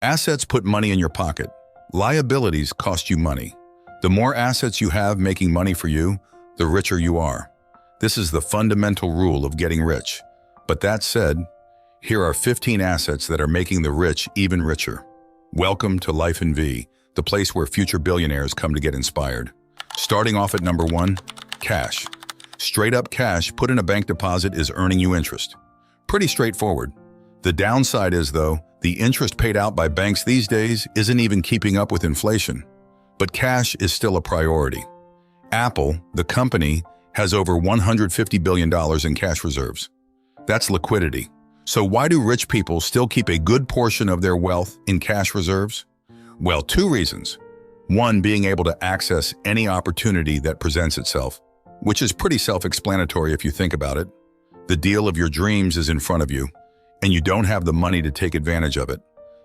Assets put money in your pocket. Liabilities cost you money. The more assets you have making money for you, the richer you are. This is the fundamental rule of getting rich. But that said, here are 15 assets that are making the rich even richer. Welcome to Life in V, the place where future billionaires come to get inspired. Starting off at number 1, cash. Straight up cash put in a bank deposit is earning you interest. Pretty straightforward. The downside is, though, the interest paid out by banks these days isn't even keeping up with inflation. But cash is still a priority. Apple, the company, has over $150 billion in cash reserves. That's liquidity. So why do rich people still keep a good portion of their wealth in cash reserves? Well, 2 reasons. 1, being able to access any opportunity that presents itself, which is pretty self-explanatory if you think about it. The deal of your dreams is in front of you, and you don't have the money to take advantage of it.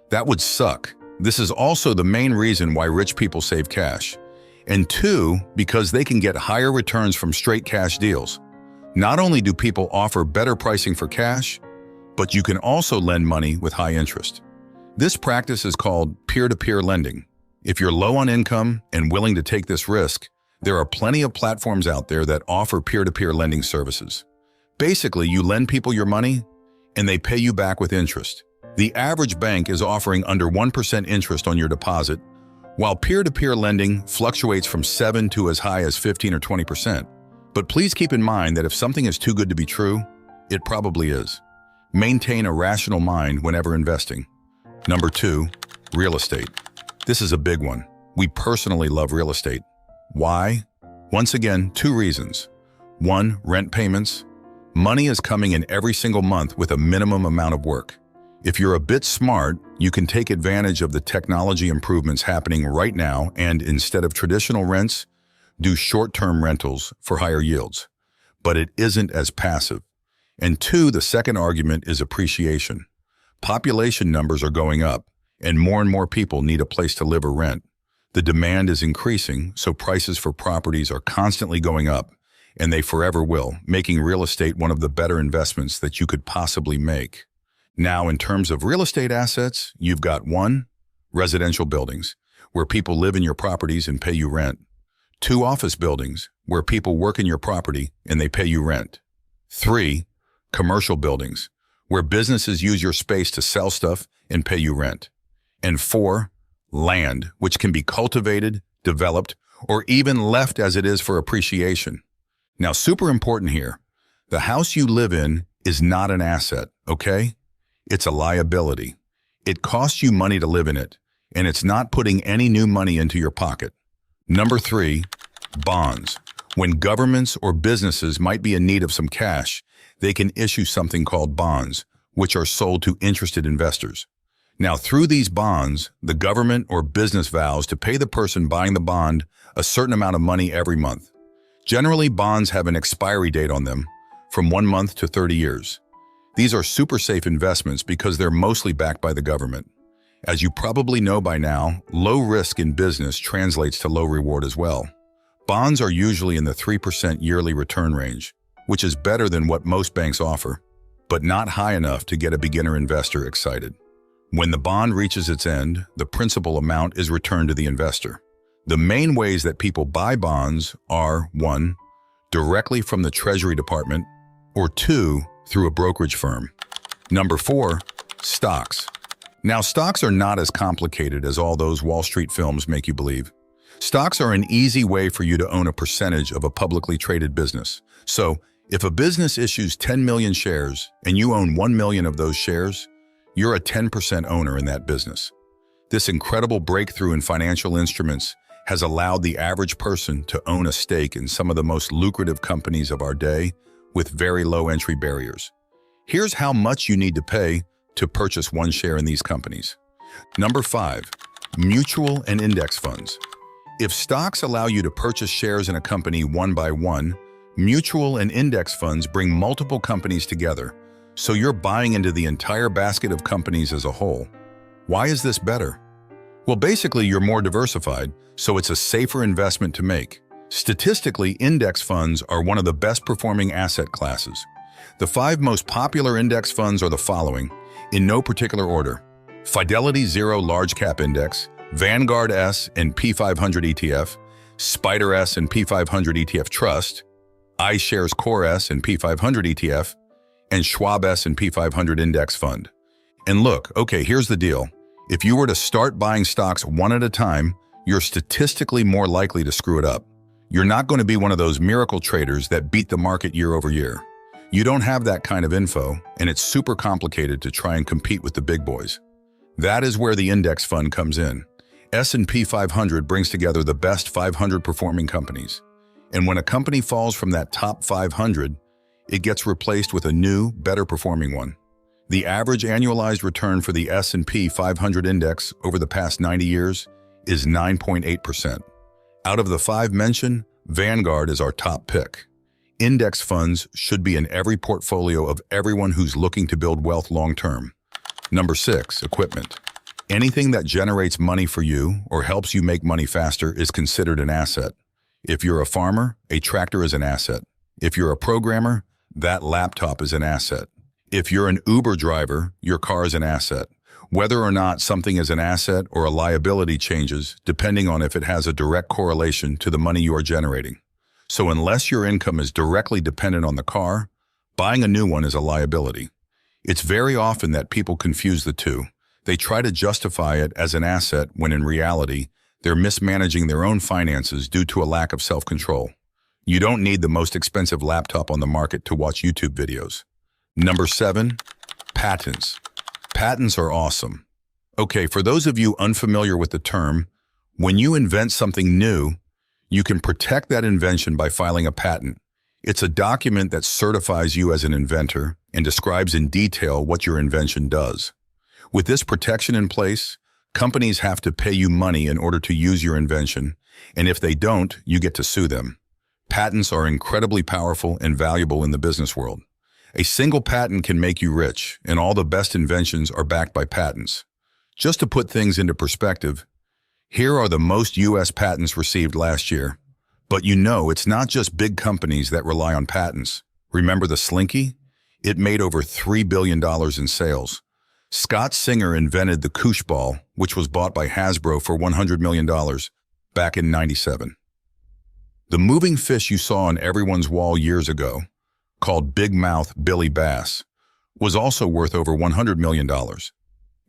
That would suck. This is also the main reason why rich people save cash. And 2, because they can get higher returns from straight cash deals. Not only do people offer better pricing for cash, but you can also lend money with high interest. This practice is called peer-to-peer lending. If you're low on income and willing to take this risk, there are plenty of platforms out there that offer peer-to-peer lending services. Basically, you lend people your money, and they pay you back with interest. The average bank is offering under 1% interest on your deposit, while peer-to-peer lending fluctuates from 7 to as high as 15 or 20%. But please keep in mind that if something is too good to be true, it probably is. Maintain a rational mind whenever investing. Number 2, real estate. This is a big one. We personally love real estate. Why? Once again, 2 reasons. 1, rent payments. Money is coming in every single month with a minimum amount of work. If you're a bit smart, you can take advantage of the technology improvements happening right now and, instead of traditional rents, do short-term rentals for higher yields. But it isn't as passive. And 2, the second argument is appreciation. Population numbers are going up, and more people need a place to live or rent. The demand is increasing, so prices for properties are constantly going up, and they forever will, making real estate one of the better investments that you could possibly make. Now, in terms of real estate assets, you've got 1, residential buildings, where people live in your properties and pay you rent. 2, office buildings, where people work in your property and they pay you rent. 3, commercial buildings, where businesses use your space to sell stuff and pay you rent. And 4, land, which can be cultivated, developed, or even left as it is for appreciation. Now, super important here, the house you live in is not an asset, okay? It's a liability. It costs you money to live in it, and it's not putting any new money into your pocket. Number 3, bonds. When governments or businesses might be in need of some cash, they can issue something called bonds, which are sold to interested investors. Now, through these bonds, the government or business vows to pay the person buying the bond a certain amount of money every month. Generally, bonds have an expiry date on them, from 1 month to 30 years. These are super safe investments because they're mostly backed by the government. As you probably know by now, low risk in business translates to low reward as well. Bonds are usually in the 3% yearly return range, which is better than what most banks offer, but not high enough to get a beginner investor excited. When the bond reaches its end, the principal amount is returned to the investor. The main ways that people buy bonds are 1, directly from the Treasury Department, or 2, through a brokerage firm. Number 4, stocks. Now, stocks are not as complicated as all those Wall Street films make you believe. Stocks are an easy way for you to own a percentage of a publicly traded business. So, if a business issues 10 million shares and you own 1 million of those shares, you're a 10% owner in that business. This incredible breakthrough in financial instruments has allowed the average person to own a stake in some of the most lucrative companies of our day with very low entry barriers. Here's how much you need to pay to purchase 1 share in these companies. Number 5, mutual and index funds. If stocks allow you to purchase shares in a company one by one, mutual and index funds bring multiple companies together, so you're buying into the entire basket of companies as a whole. Why is this better? Well, basically, you're more diversified, so it's a safer investment to make. Statistically, index funds are one of the best performing asset classes. The 5 most popular index funds are the following, in no particular order: Fidelity Zero Large Cap Index, Vanguard S&P 500 ETF, Spider S&P 500 ETF Trust, iShares Core S&P 500 ETF, and Schwab S&P 500 Index Fund. And look, okay, here's the deal. If you were to start buying stocks one at a time, you're statistically more likely to screw it up. You're not going to be one of those miracle traders that beat the market year over year. You don't have that kind of info, and it's super complicated to try and compete with the big boys. That is where the index fund comes in. S&P 500 brings together the best 500 performing companies. And when a company falls from that top 500, it gets replaced with a new, better performing one. The average annualized return for the S&P 500 index over the past 90 years is 9.8%. Out of the 5 mentioned, Vanguard is our top pick. Index funds should be in every portfolio of everyone who's looking to build wealth long-term. Number 6, equipment. Anything that generates money for you or helps you make money faster is considered an asset. If you're a farmer, a tractor is an asset. If you're a programmer, that laptop is an asset. If you're an Uber driver, your car is an asset. Whether or not something is an asset or a liability changes depending on if it has a direct correlation to the money you are generating. So unless your income is directly dependent on the car, buying a new one is a liability. It's very often that people confuse the two. They try to justify it as an asset when in reality, they're mismanaging their own finances due to a lack of self-control. You don't need the most expensive laptop on the market to watch YouTube videos. Number 7, patents. Patents are awesome. Okay, for those of you unfamiliar with the term, when you invent something new, you can protect that invention by filing a patent. It's a document that certifies you as an inventor and describes in detail what your invention does. With this protection in place, companies have to pay you money in order to use your invention, and if they don't, you get to sue them. Patents are incredibly powerful and valuable in the business world. A single patent can make you rich, and all the best inventions are backed by patents. Just to put things into perspective, here are the most U.S. patents received last year. But you know, it's not just big companies that rely on patents. Remember the Slinky? It made over $3 billion in sales. Scott Singer invented the koosh ball, which was bought by Hasbro for $100 million back in '97. The moving fish you saw on everyone's wall years ago, called Big Mouth Billy Bass, was also worth over $100 million.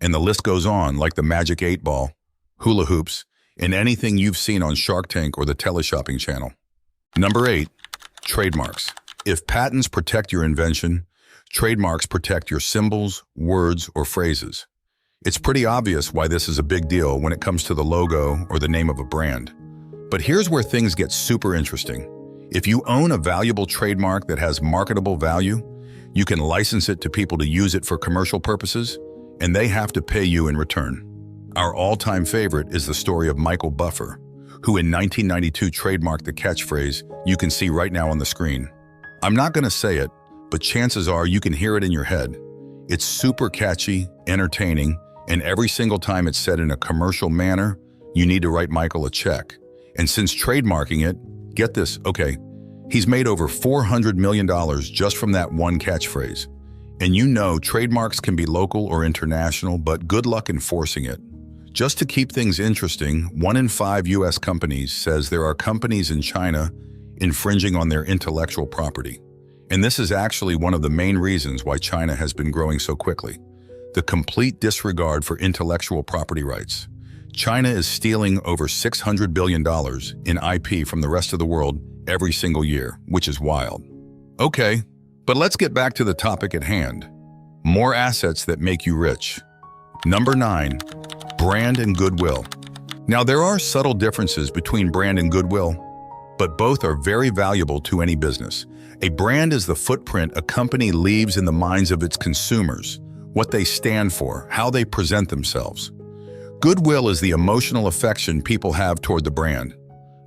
And the list goes on, like the Magic 8 Ball, hula hoops, and anything you've seen on Shark Tank or the Teleshopping channel. Number 8, trademarks. If patents protect your invention, trademarks protect your symbols, words, or phrases. It's pretty obvious why this is a big deal when it comes to the logo or the name of a brand. But here's where things get super interesting. If you own a valuable trademark that has marketable value, you can license it to people to use it for commercial purposes, and they have to pay you in return. Our all-time favorite is the story of Michael Buffer, who in 1992 trademarked the catchphrase you can see right now on the screen. I'm not going to say it, but chances are you can hear it in your head. It's super catchy, entertaining, and every single time it's said in a commercial manner, you need to write Michael a check. And since trademarking it, get this, okay, he's made over $400 million just from that one catchphrase. And you know trademarks can be local or international, but good luck enforcing it. Just to keep things interesting, 1 in 5 U.S. companies says there are companies in China infringing on their intellectual property. And this is actually one of the main reasons why China has been growing so quickly. The complete disregard for intellectual property rights. China is stealing over $600 billion in IP from the rest of the world every single year, which is wild. Okay, but let's get back to the topic at hand. More assets that make you rich. Number 9, brand and goodwill. Now, there are subtle differences between brand and goodwill, but both are very valuable to any business. A brand is the footprint a company leaves in the minds of its consumers, what they stand for, how they present themselves. Goodwill is the emotional affection people have toward the brand.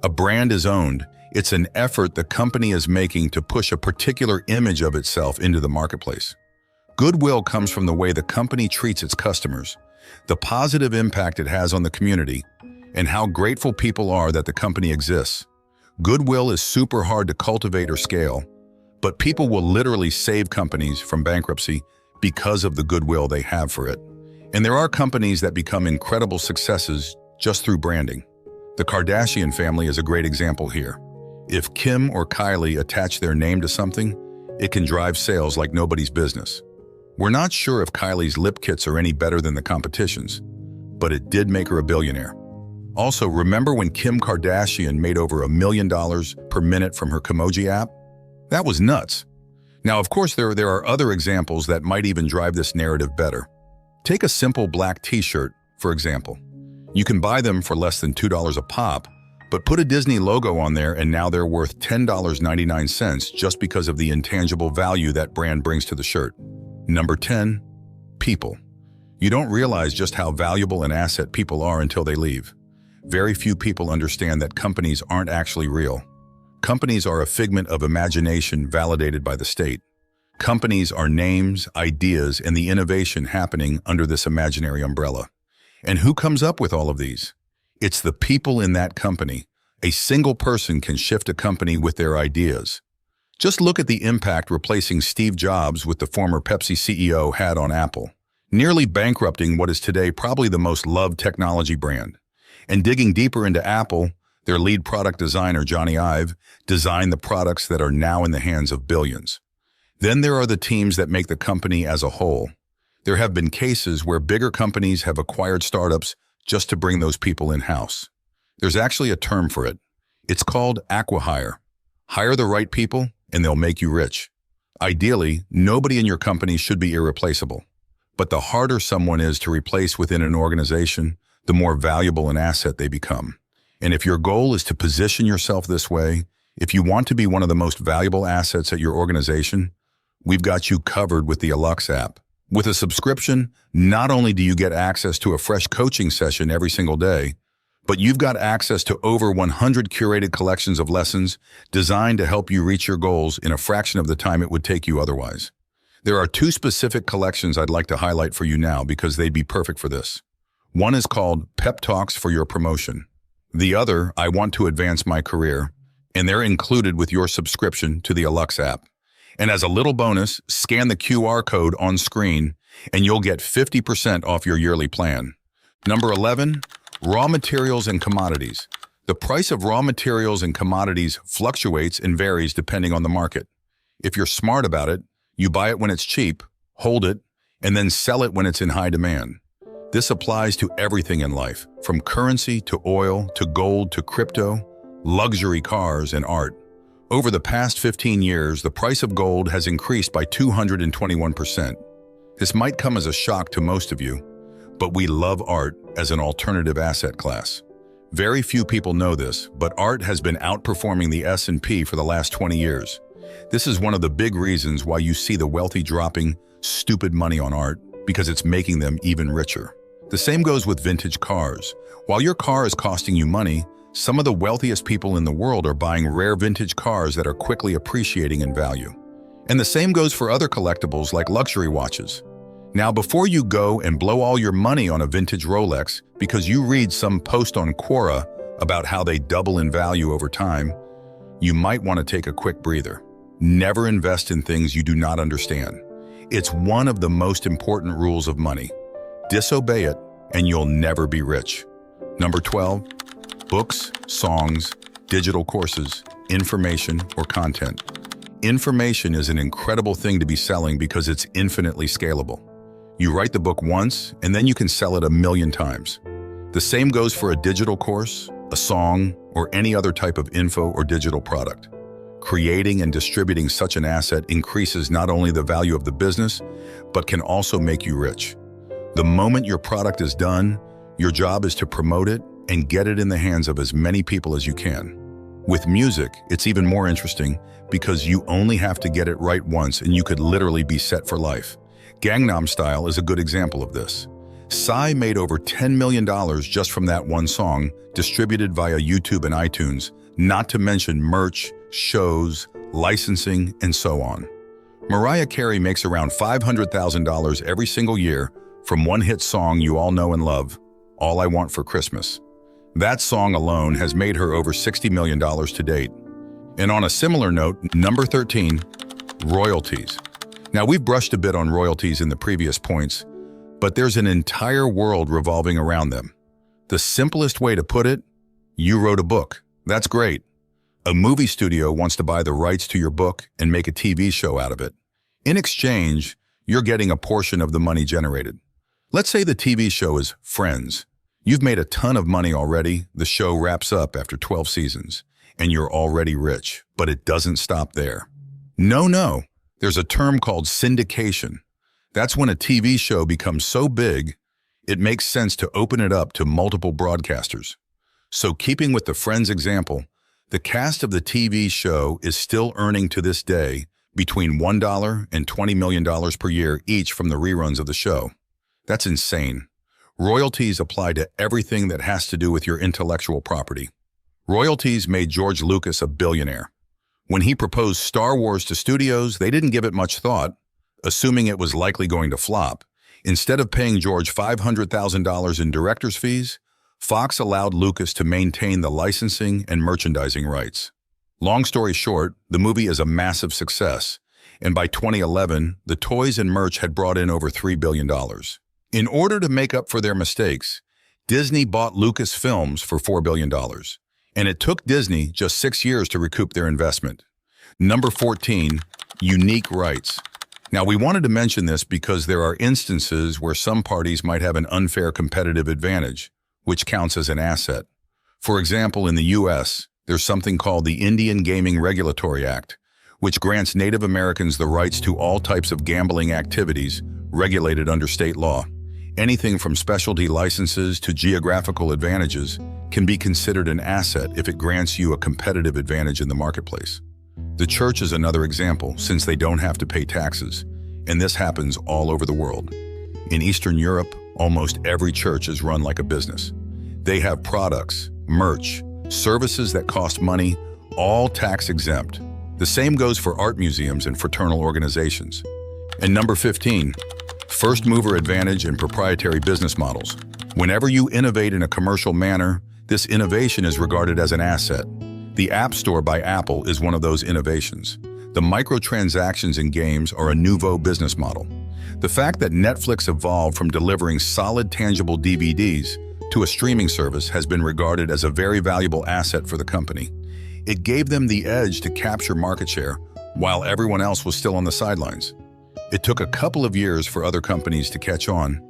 A brand is owned. It's an effort the company is making to push a particular image of itself into the marketplace. Goodwill comes from the way the company treats its customers, the positive impact it has on the community, and how grateful people are that the company exists. Goodwill is super hard to cultivate or scale, but people will literally save companies from bankruptcy because of the goodwill they have for it. And there are companies that become incredible successes just through branding. The Kardashian family is a great example here. If Kim or Kylie attach their name to something, it can drive sales like nobody's business. We're not sure if Kylie's lip kits are any better than the competition's, but it did make her a billionaire. Also, remember when Kim Kardashian made over $1 million per minute from her Kimoji app? That was nuts. Now, of course, there are other examples that might even drive this narrative better. Take a simple black t-shirt, for example. You can buy them for less than $2 a pop, but put a Disney logo on there and now they're worth $10.99 just because of the intangible value that brand brings to the shirt. Number 10, people. You don't realize just how valuable an asset people are until they leave. Very few people understand that companies aren't actually real. Companies are a figment of imagination validated by the state. Companies are names, ideas, and the innovation happening under this imaginary umbrella. And who comes up with all of these? It's the people in that company. A single person can shift a company with their ideas. Just look at the impact replacing Steve Jobs with the former Pepsi CEO had on Apple, nearly bankrupting what is today probably the most loved technology brand. And digging deeper into Apple, their lead product designer, Johnny Ive, designed the products that are now in the hands of billions. Then there are the teams that make the company as a whole. There have been cases where bigger companies have acquired startups just to bring those people in-house. There's actually a term for it. It's called acqui-hire. Hire the right people, and they'll make you rich. Ideally, nobody in your company should be irreplaceable. But the harder someone is to replace within an organization, the more valuable an asset they become. And if your goal is to position yourself this way, if you want to be one of the most valuable assets at your organization, we've got you covered with the Alux app. With a subscription, not only do you get access to a fresh coaching session every single day, but you've got access to over 100 curated collections of lessons designed to help you reach your goals in a fraction of the time it would take you otherwise. There are two specific collections I'd like to highlight for you now because they'd be perfect for this. One is called Pep Talks for Your Promotion. The other, I Want to Advance My Career, and they're included with your subscription to the Alux app. And as a little bonus, scan the QR code on screen and you'll get 50% off your yearly plan. Number 11, raw materials and commodities. The price of raw materials and commodities fluctuates and varies depending on the market. If you're smart about it, you buy it when it's cheap, hold it, and then sell it when it's in high demand. This applies to everything in life, from currency to oil to gold to crypto, luxury cars and art. Over the past 15 years, the price of gold has increased by 221%. This might come as a shock to most of you, but we love art as an alternative asset class. Very few people know this, but art has been outperforming the S&P for the last 20 years. This is one of the big reasons why you see the wealthy dropping stupid money on art, because it's making them even richer. The same goes with vintage cars. While your car is costing you money, some of the wealthiest people in the world are buying rare vintage cars that are quickly appreciating in value. And the same goes for other collectibles like luxury watches. Now, before you go and blow all your money on a vintage Rolex because you read some post on Quora about how they double in value over time, you might want to take a quick breather. Never invest in things you do not understand. It's one of the most important rules of money. Disobey it, and you'll never be rich. Number 12, books, songs, digital courses, information, or content. Information is an incredible thing to be selling because it's infinitely scalable. You write the book once, and then you can sell it 1,000,000 times. The same goes for a digital course, a song, or any other type of info or digital product. Creating and distributing such an asset increases not only the value of the business, but can also make you rich. The moment your product is done, your job is to promote it and get it in the hands of as many people as you can. With music, it's even more interesting because you only have to get it right once and you could literally be set for life. Gangnam Style is a good example of this. Psy made over $10 million just from that one song, distributed via YouTube and iTunes, not to mention merch, shows, licensing, and so on. Mariah Carey makes around $500,000 every single year from one hit song you all know and love, All I Want for Christmas. That song alone has made her over $60 million to date. And on a similar note, number 13, royalties. Now, we've brushed a bit on royalties in the previous points, but there's an entire world revolving around them. The simplest way to put it, you wrote a book. That's great. A movie studio wants to buy the rights to your book and make a TV show out of it. In exchange, you're getting a portion of the money generated. Let's say the TV show is Friends. You've made a ton of money already, the show wraps up after 12 seasons, and you're already rich, but it doesn't stop there. No, there's a term called syndication. That's when a TV show becomes so big, it makes sense to open it up to multiple broadcasters. So keeping with the Friends example, the cast of the TV show is still earning to this day between $1 and $20 million per year each from the reruns of the show. That's insane. Royalties apply to everything that has to do with your intellectual property. Royalties made George Lucas a billionaire. When he proposed Star Wars to studios, they didn't give it much thought, assuming it was likely going to flop. Instead of paying George $500,000 in director's fees, Fox allowed Lucas to maintain the licensing and merchandising rights. Long story short, the movie is a massive success, and by 2011, the toys and merch had brought in over $3 billion. In order to make up for their mistakes, Disney bought Lucasfilms for $4 billion, and it took Disney just 6 years to recoup their investment. Number 14, unique rights. Now, we wanted to mention this because there are instances where some parties might have an unfair competitive advantage, which counts as an asset. For example, in the U.S., there's something called the Indian Gaming Regulatory Act, which grants Native Americans the rights to all types of gambling activities regulated under state law. Anything from specialty licenses to geographical advantages can be considered an asset if it grants you a competitive advantage in the marketplace. The church is another example, since they don't have to pay taxes, and this happens all over the world. In Eastern Europe, almost every church is run like a business. They have products, merch, services that cost money, all tax-exempt. The same goes for art museums and fraternal organizations. And number 15, first mover advantage in proprietary business models. Whenever you innovate in a commercial manner, this innovation is regarded as an asset. The App Store by Apple is one of those innovations. The microtransactions in games are a nouveau business model. The fact that Netflix evolved from delivering solid, tangible DVDs to a streaming service has been regarded as a very valuable asset for the company. It gave them the edge to capture market share while everyone else was still on the sidelines. It took a couple of years for other companies to catch on,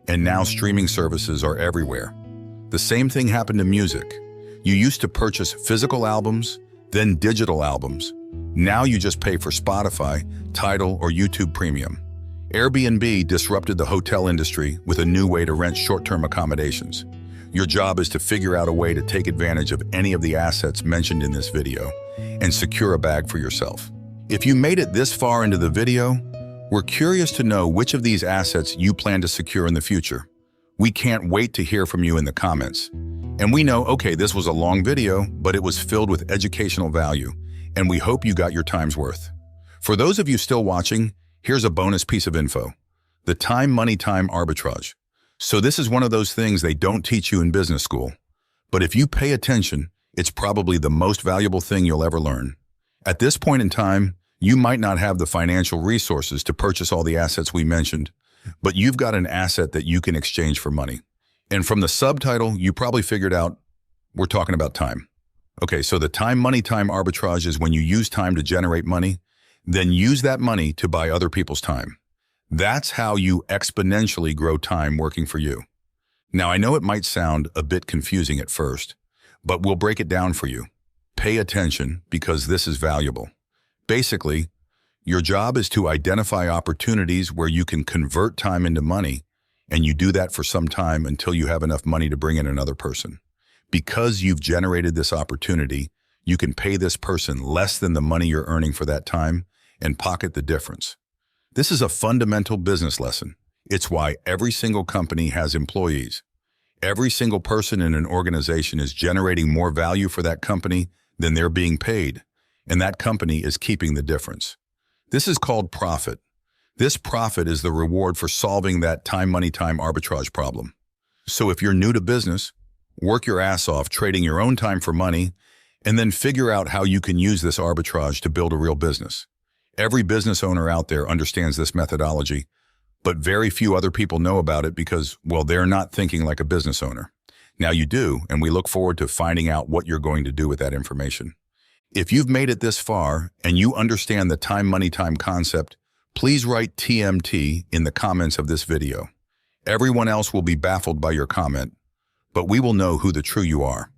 and now streaming services are everywhere. The same thing happened to music. You used to purchase physical albums, then digital albums. Now you just pay for Spotify, Tidal, or YouTube Premium. Airbnb disrupted the hotel industry with a new way to rent short-term accommodations. Your job is to figure out a way to take advantage of any of the assets mentioned in this video and secure a bag for yourself. If you made it this far into the video, we're curious to know which of these assets you plan to secure in the future. We can't wait to hear from you in the comments. And we know, okay, this was a long video, but it was filled with educational value, and we hope you got your time's worth. For those of you still watching, here's a bonus piece of info: the time, money, time arbitrage. So this is one of those things they don't teach you in business school. But if you pay attention, it's probably the most valuable thing you'll ever learn. At this point in time, you might not have the financial resources to purchase all the assets we mentioned, but you've got an asset that you can exchange for money. And from the subtitle, you probably figured out we're talking about time. Okay, so the time, money, time arbitrage is when you use time to generate money, then use that money to buy other people's time. That's how you exponentially grow time working for you. Now, I know it might sound a bit confusing at first, but we'll break it down for you. Pay attention, because this is valuable. Basically, your job is to identify opportunities where you can convert time into money, and you do that for some time until you have enough money to bring in another person. Because you've generated this opportunity, you can pay this person less than the money you're earning for that time and pocket the difference. This is a fundamental business lesson. It's why every single company has employees. Every single person in an organization is generating more value for that company than they're being paid, and that company is keeping the difference. This is called profit. This profit is the reward for solving that time, money, time arbitrage problem. So if you're new to business, work your ass off trading your own time for money, and then figure out how you can use this arbitrage to build a real business. Every business owner out there understands this methodology, But very few other people know about it because, well, they're not thinking like a business owner. Now you do, and we look forward to finding out what you're going to do with that information. If you've made it this far and you understand the time, money, time concept, please write TMT in the comments of this video. Everyone else will be baffled by your comment, but we will know who the true you are.